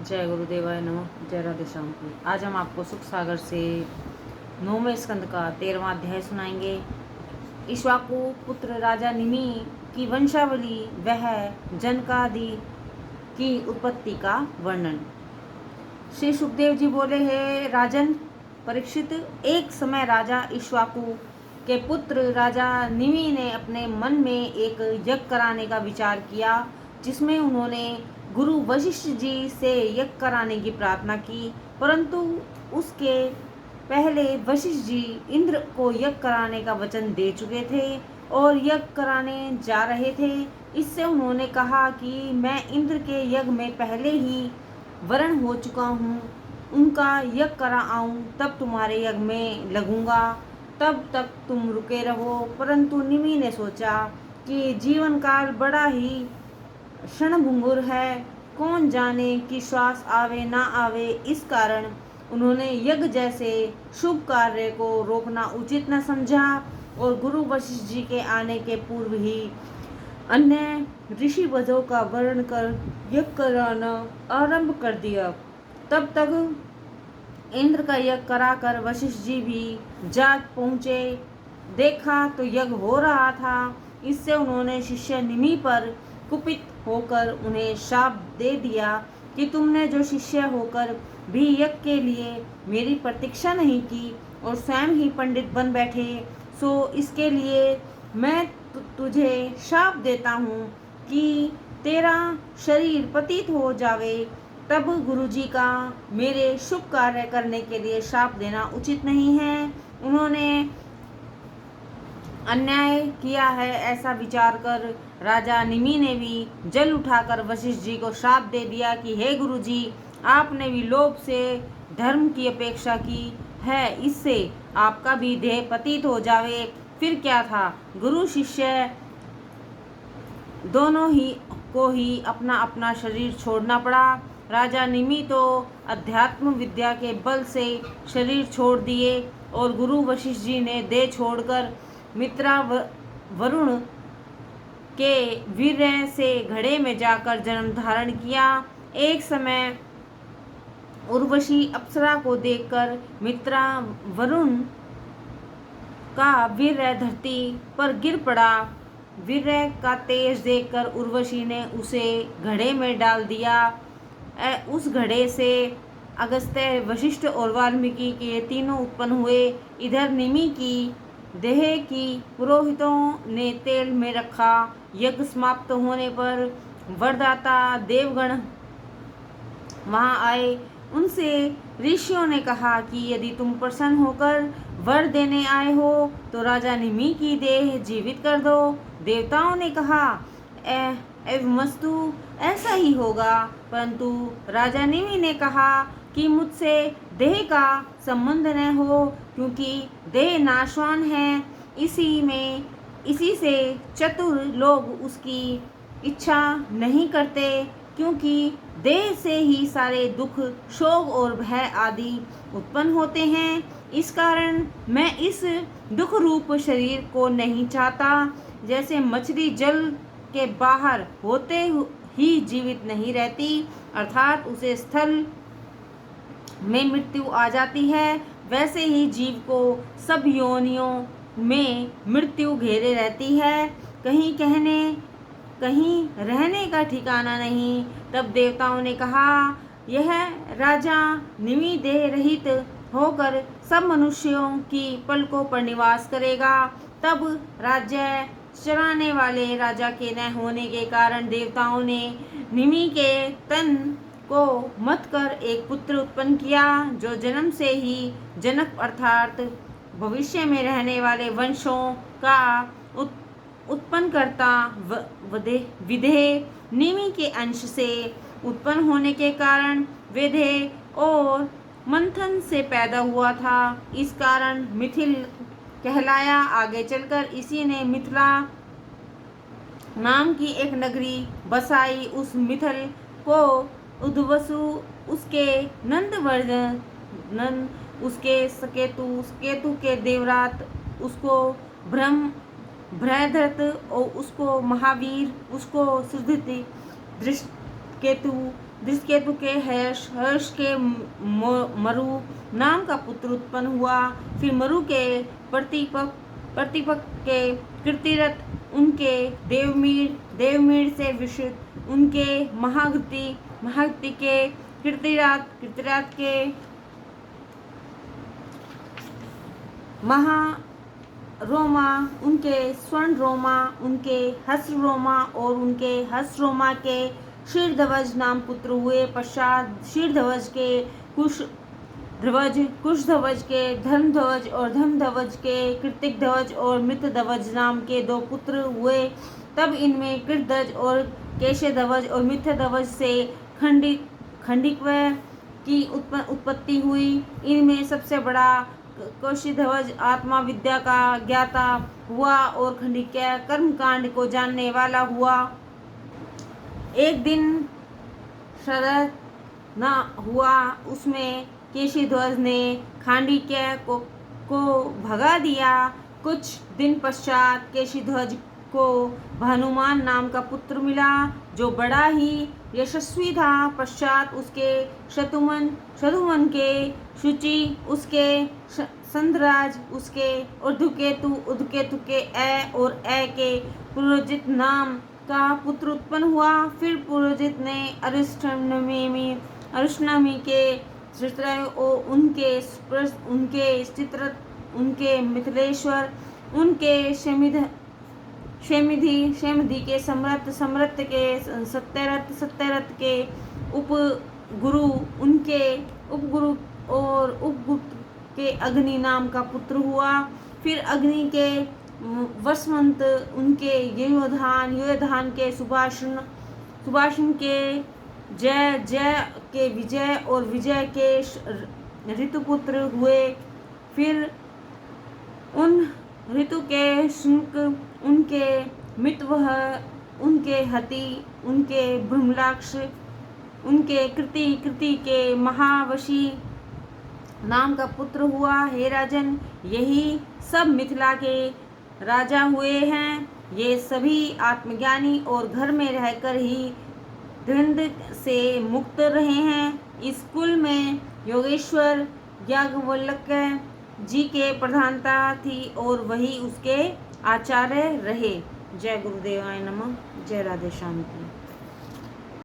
जय गुरुदेवाय नमः। जय राधे श्याम की। आज हम आपको सुख सागर से 9वें स्कंद का 13वां अध्याय सुनाएंगे। इक्ष्वाकु पुत्र राजा निमि की वंशावली वह जनकादि की उत्पत्ति का वर्णन। श्री सुखदेव जी बोले हैं, राजन परीक्षित, एक समय राजा इक्ष्वाकु के पुत्र राजा निमि ने अपने मन में एक यज्ञ कराने का विचार किया, जिसमें उन्होंने गुरु वशिष्ठ जी से यज्ञ कराने की प्रार्थना की। परंतु उसके पहले वशिष्ठ जी इंद्र को यज्ञ कराने का वचन दे चुके थे और यज्ञ कराने जा रहे थे। इससे उन्होंने कहा कि मैं इंद्र के यज्ञ में पहले ही वरण हो चुका हूँ, उनका यज्ञ करा आऊँ तब तुम्हारे यज्ञ में लगूंगा, तब तक तुम रुके रहो। परंतु निमि ने सोचा कि जीवन काल बड़ा ही क्षणभंगुर है, कौन जाने कि श्वास आवे ना आवे। इस कारण उन्होंने यज्ञ जैसे शुभ कार्य को रोकना उचित न समझा और गुरु वशिष्ठ जी के आने के पूर्व ही अन्य ऋषि वधों का वर्ण कर यज्ञ कराना आरंभ कर दिया। तब तक इंद्र का यज्ञ कराकर वशिष्ठ जी भी जा पहुँचे। देखा तो यज्ञ हो रहा था। इससे उन्होंने शिष्य निमि पर कुपित होकर उन्हें शाप दे दिया कि तुमने जो शिष्य होकर भी यज्ञ के लिए मेरी प्रतीक्षा नहीं की और स्वयं ही पंडित बन बैठे, सो इसके लिए मैं तुझे शाप देता हूँ कि तेरा शरीर पतित हो जावे। तब गुरुजी का मेरे शुभ कार्य करने के लिए शाप देना उचित नहीं है। उन्होंने अन्याय किया है, ऐसा विचार कर राजा निमि ने भी जल उठाकर वशिष्ठ जी को श्राप दे दिया कि हे गुरुजी, आपने भी लोभ से धर्म की अपेक्षा की है, इससे आपका भी देह पतित हो जावे। फिर क्या था, गुरु शिष्य दोनों ही को ही अपना अपना शरीर छोड़ना पड़ा। राजा निमि तो अध्यात्म विद्या के बल से शरीर छोड़ दिए और गुरु वशिष्ठ जी ने देह छोड़कर मित्रा वरुण के वीर्य से घड़े में जाकर जन्म धारण किया। एक समय उर्वशी अप्सरा को देखकर मित्रा वरुण का वीर्य धरती पर गिर पड़ा। वीर्य का तेज देखकर उर्वशी ने उसे घड़े में डाल दिया। उस घड़े से अगस्त्य, वशिष्ठ और वाल्मीकि के तीनों उत्पन्न हुए। इधर निमि की देह की पुरोहितों ने तेल में रखा। यज्ञ समाप्त होने पर वरदाता देवगण वहां आए। उनसे ऋषियों ने कहा कि यदि तुम प्रसन्न होकर वर देने आए हो तो राजा निमि की देह जीवित कर दो। देवताओं ने कहा एवमस्तु, ऐसा ही होगा। परंतु राजा निमि ने कहा कि मुझसे देह का संबंध न हो, क्योंकि देह नाशवान है। इसी से चतुर लोग उसकी इच्छा नहीं करते, क्योंकि देह से ही सारे दुख, शोक और भय आदि उत्पन्न होते हैं। इस कारण मैं इस दुख रूप शरीर को नहीं चाहता। जैसे मछली जल के बाहर होते ही जीवित नहीं रहती, अर्थात उसे स्थल में मृत्यु आ जाती है, वैसे ही जीव को सब योनियों में मृत्यु घेरे रहती है, कहीं रहने का ठिकाना नहीं। तब देवताओं ने कहा, यह राजा निमि देह रहित होकर सब मनुष्यों की पलकों पर निवास करेगा। तब राज्य चलाने वाले राजा के न होने के कारण देवताओं ने निमि के तन को मत कर एक पुत्र उत्पन्न किया, जो जन्म से ही जनक अर्थात भविष्य में रहने वाले वंशों का उत्पन्न करता विदेह निमि के अंश से उत्पन्न होने के कारण विदेह और मंथन से पैदा हुआ था। इस कारण मिथिल कहलाया। आगे चलकर इसी ने मिथिला नाम की एक नगरी बसाई। उस मिथिल को उद्वसु, उसके नंदवर्धन, उसके केतु के देवरात, उसको भ्रयधृत और उसको महावीर, उसको सुधृति, दृष्टकेतु दृष्टकेतु के हर्ष, हर्ष के मरु नाम का पुत्र उत्पन्न हुआ। फिर मरु के प्रतिपक के कीर्तिरथ, उनके देवमीर, देवमीर से विशुद्ध, उनके महागति, महागति के कीर्तिरात, कीर्तिरात के महारोमा, उनके स्वर्ण रोमा, उनके हस्र रोमा और उनके हस्र रोमा के शीर्षध्वज नाम पुत्र हुए। पश्चात शीर्षध्वज के कुशध्वज, कुशध्वज के धर्मध्वज और धर्मध्वज के कृतिकध्वज और मित्रध्वज नाम के 2 पुत्र हुए। तब इनमें कृतध्वज और केशध्वज और मित्रध्वज से खंडिकव की उत्पत्ति हुई। इनमें सबसे बड़ा कौशिध्वज आत्मा विद्या का ज्ञाता हुआ और खंडिक्य कर्मकांड को जानने वाला हुआ। एक दिन शरद न हुआ, उसमें केशिध्वज ने खांडिक्य को भगा दिया। कुछ दिन पश्चात केशिध्वज को भानुमान नाम का पुत्र मिला, जो बड़ा ही यशस्वी था। पश्चात उसके शतुमन के शुचि, उसके संधराज, उसके उद्धकेतु के और के पुरोजित नाम का पुत्र उत्पन्न हुआ। फिर पुरोजित ने अरिष्टनेमि के चित्र और उनके मिथिलेश्वर, उनके शेमिधि के सम्रत के सत्यरथ के उपगुरु, उनके उपगुरु और उपगुप्त के अग्नि नाम का पुत्र हुआ। फिर अग्नि के वसवंत, उनके युयोधान के सुभाषण के जय के विजय और विजय के ऋतुपुत्र हुए। फिर उन ऋतु के शुंक, उनके मितवह, उनके हति, उनके ब्रह्मलाक्ष, उनके कृति के महावशी नाम का पुत्र हुआ। हे राजन, यही सब मिथिला के राजा हुए हैं। ये सभी आत्मज्ञानी और घर में रहकर ही द्वंद्व से मुक्त रहे हैं। इस कुल में योगेश्वर याज्ञवल्क्य जी के प्रधानता थी और वही उसके आचार्य रहे। जय गुरुदेवाय नमः। जय राधे श्याम की।